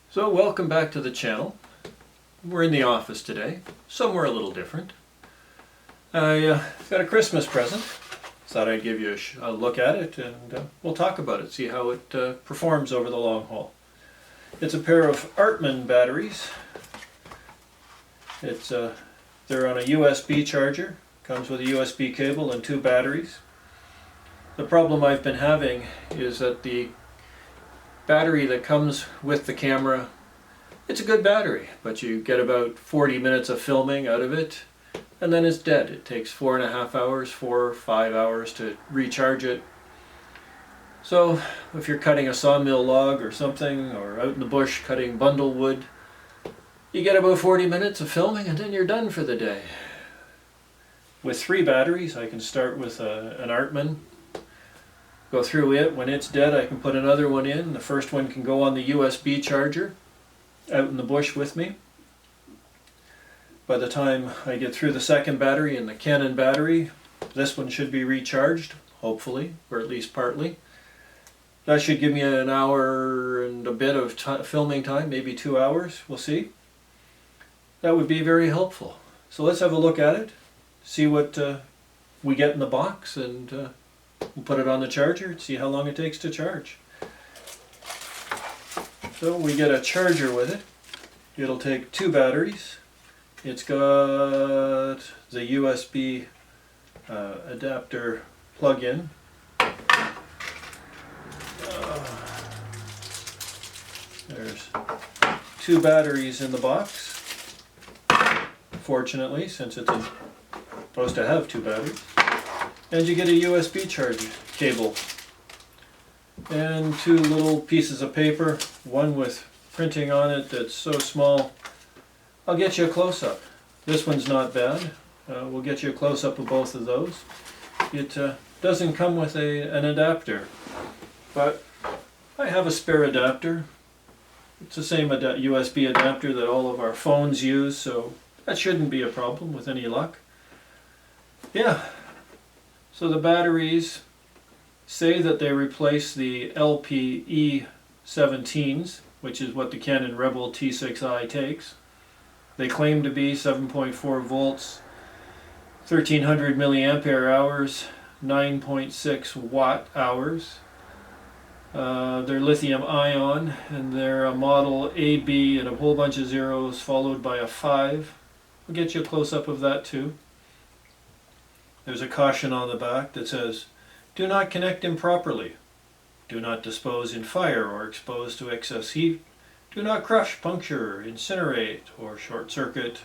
So welcome back to the channel. We're in the office today, somewhere a little different. I got a Christmas present. Thought I'd give you a look at it and we'll talk about it, see how it performs over the long haul. It's a pair of Artman batteries. They're on a USB charger, comes with a USB cable and two batteries. The problem I've been having is that the battery that comes with the camera, it's a good battery, but you get about 40 minutes of filming out of it and then it's dead. It takes 4.5 hours, 4 or 5 hours to recharge it. So if you're cutting a sawmill log or something, or out in the bush cutting bundle wood, you get about 40 minutes of filming and then you're done for the day. With 3 batteries, I can start with an Artman, go through it. When it's dead, I can put another one in. The first one can go on the USB charger out in the bush with me. By the time I get through the second battery and the Canon battery, this one should be recharged, hopefully, or at least partly. That should give me an hour and a bit of filming time, maybe 2 hours, we'll see. That would be very helpful. So let's have a look at it, see what we get in the box, and we'll put it on the charger, see how long it takes to charge. So we get a charger with it. It'll take 2 batteries. It's got the USB adapter plug-in. There's 2 batteries in the box, fortunately, since it's supposed to have 2 batteries. And you get a USB charger cable. And 2 little pieces of paper, one with printing on it that's so small. I'll get you a close-up. This one's not bad. We'll get you a close-up of both of those. It doesn't come with an adapter, but I have a spare adapter. It's the same USB adapter that all of our phones use, so that shouldn't be a problem with any luck. Yeah, so the batteries say that they replace the LPE17s, which is what the Canon Rebel T6i takes. They claim to be 7.4 volts, 1300 milliampere hours, 9.6 watt hours. They're lithium ion, and they're a model AB and a whole bunch of zeros followed by a 5. We'll get you a close-up of that too. There's a caution on the back that says, "Do not connect improperly. Do not dispose in fire or expose to excess heat. Do not crush, puncture, incinerate, or short-circuit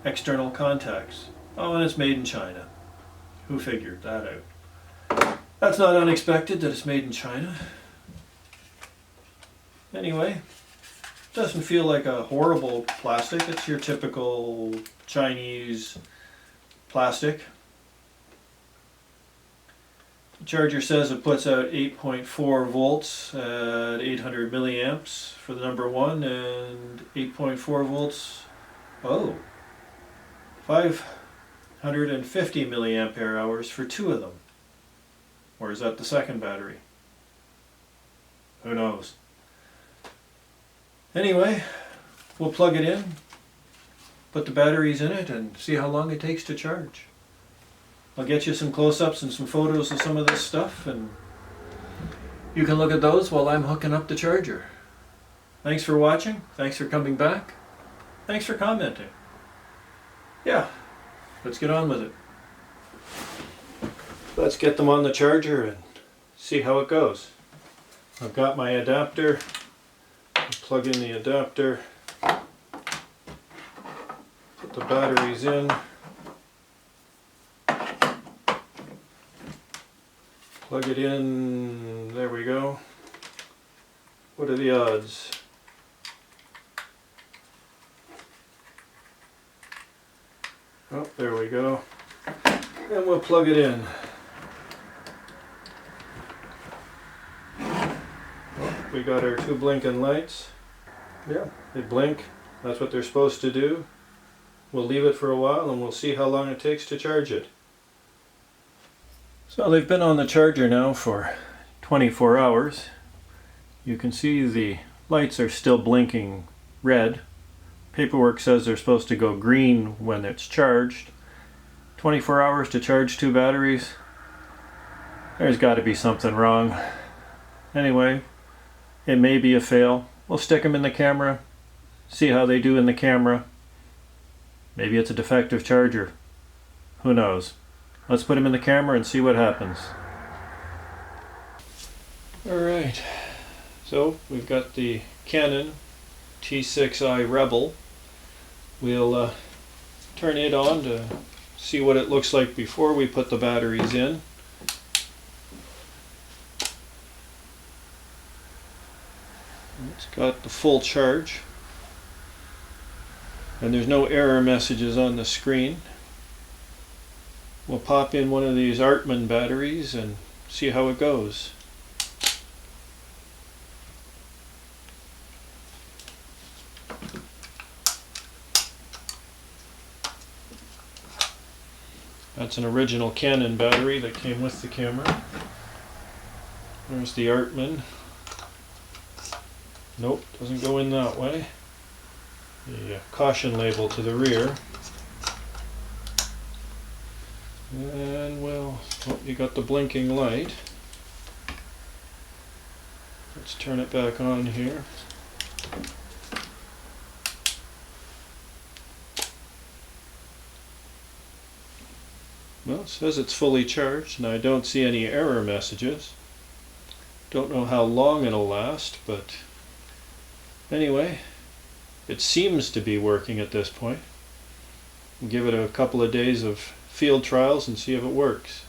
external contacts." Oh, and it's made in China. Who figured that out? That's not unexpected that it's made in China. Anyway, doesn't feel like a horrible plastic. It's your typical Chinese plastic. The charger says it puts out 8.4 volts at 800 milliamps for the number 1 and 8.4 volts, 550 milliampere hours for 2 of them. Or is that the second battery? Who knows? Anyway, we'll plug it in, put the batteries in it, and see how long it takes to charge. I'll get you some close-ups and some photos of some of this stuff, and you can look at those while I'm hooking up the charger. Thanks for watching. Thanks for coming back. Thanks for commenting. Yeah, let's get on with it. Let's get them on the charger and see how it goes. I've got my adapter. I'll plug in the adapter. Put the batteries in. Plug it in, there we go. What are the odds? Oh, there we go. And we'll plug it in. Oh, we got our 2 blinking lights. Yeah, they blink. That's what they're supposed to do. We'll leave it for a while and we'll see how long it takes to charge it. So they've been on the charger now for 24 hours. You can see the lights are still blinking red. Paperwork says they're supposed to go green when it's charged. 24 hours to charge 2 batteries? There's got to be something wrong. Anyway, it may be a fail. We'll stick them in the camera, see how they do in the camera. Maybe it's a defective charger. Who knows? Let's put them in the camera and see what happens. Alright, so we've got the Canon T6i Rebel. We'll turn it on to see what it looks like before we put the batteries in. It's got the full charge, and there's no error messages on the screen. We'll pop in one of these Artman batteries and see how it goes. That's an original Canon battery that came with the camera. There's the Artman. Nope, doesn't go in that way. The caution label to the rear. And well, oh, you got the blinking light. Let's turn it back on here. Well, it says it's fully charged, and I don't see any error messages. Don't know how long it'll last, but anyway, it seems to be working at this point. We'll give it a couple of days of field trials and see if it works.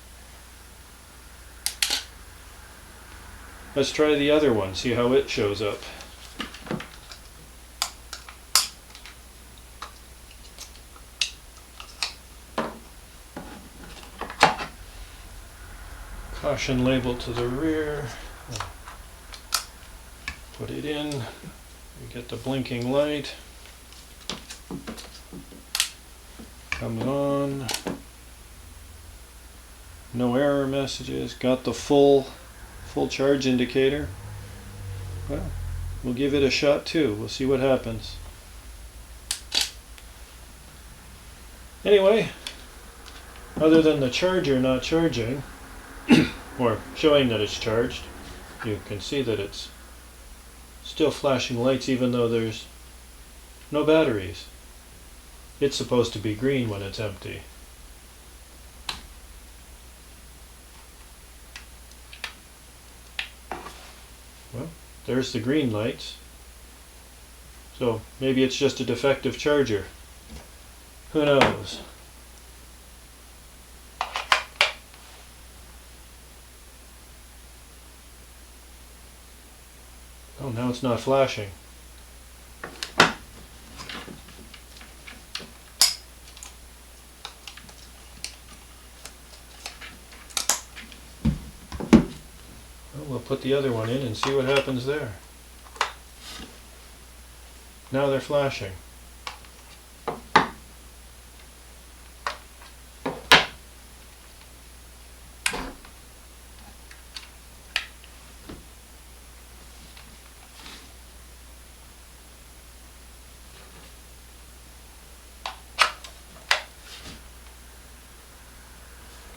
Let's try the other one, see how it shows up. Caution label to the rear. Put it in. We get the blinking light. Comes on. No error messages. Got the full charge indicator. Well, we'll give it a shot too. We'll see what happens. Anyway, other than the charger not charging, or showing that it's charged, you can see that it's still flashing lights even though there's no batteries. It's supposed to be green when it's empty. Well, there's the green lights. So maybe it's just a defective charger. Who knows? Oh, now it's not flashing. Well, we'll put the other one in and see what happens there. Now they're flashing.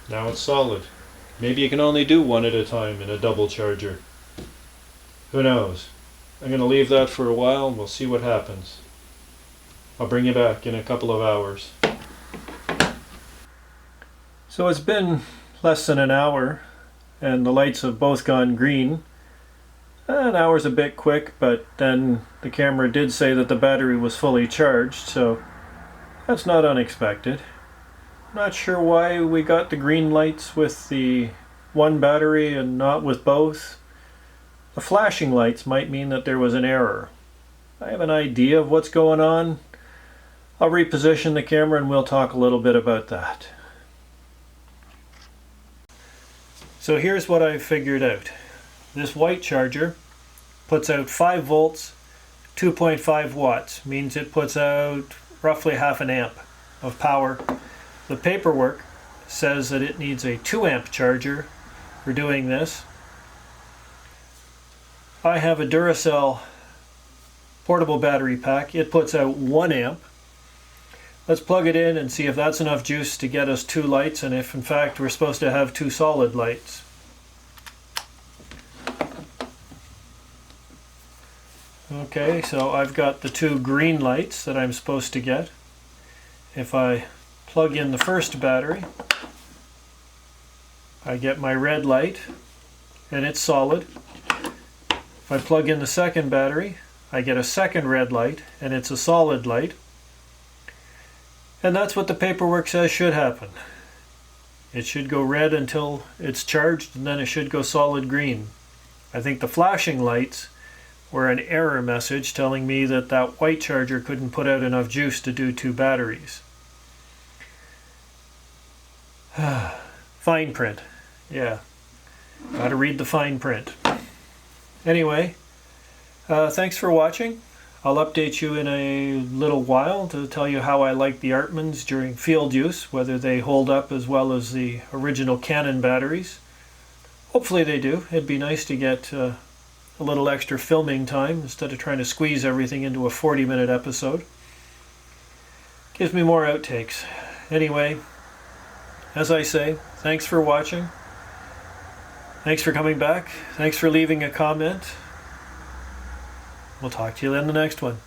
Now it's solid. Maybe you can only do one at a time in a double charger. Who knows? I'm going to leave that for a while and we'll see what happens. I'll bring you back in a couple of hours. So it's been less than an hour and the lights have both gone green. An hour's a bit quick, but then the camera did say that the battery was fully charged, so that's not unexpected. Not sure why we got the green lights with the one battery and not with both. The flashing lights might mean that there was an error. I have an idea of what's going on. I'll reposition the camera and we'll talk a little bit about that. So here's what I've figured out. This white charger puts out 5 volts, 2.5 watts, means it puts out roughly half an amp of power. The paperwork says that it needs a 2 amp charger for doing this. I have a Duracell portable battery pack. It puts out 1 amp. Let's plug it in and see if that's enough juice to get us 2 lights, and if in fact we're supposed to have 2 solid lights. Okay, so I've got the 2 green lights that I'm supposed to get. If I plug in the first battery, I get my red light, and it's solid. If I plug in the second battery, I get a second red light, and it's a solid light. And that's what the paperwork says should happen. It should go red until it's charged, and then it should go solid green. I think the flashing lights were an error message telling me that that white charger couldn't put out enough juice to do 2 batteries. Fine print. Yeah, gotta read the fine print. Anyway, thanks for watching. I'll update you in a little while to tell you how I like the Artmans during field use, whether they hold up as well as the original Canon batteries. Hopefully they do. It'd be nice to get a little extra filming time instead of trying to squeeze everything into a 40-minute episode. Gives me more outtakes. Anyway, as I say, thanks for watching. Thanks for coming back. Thanks for leaving a comment. We'll talk to you in the next one.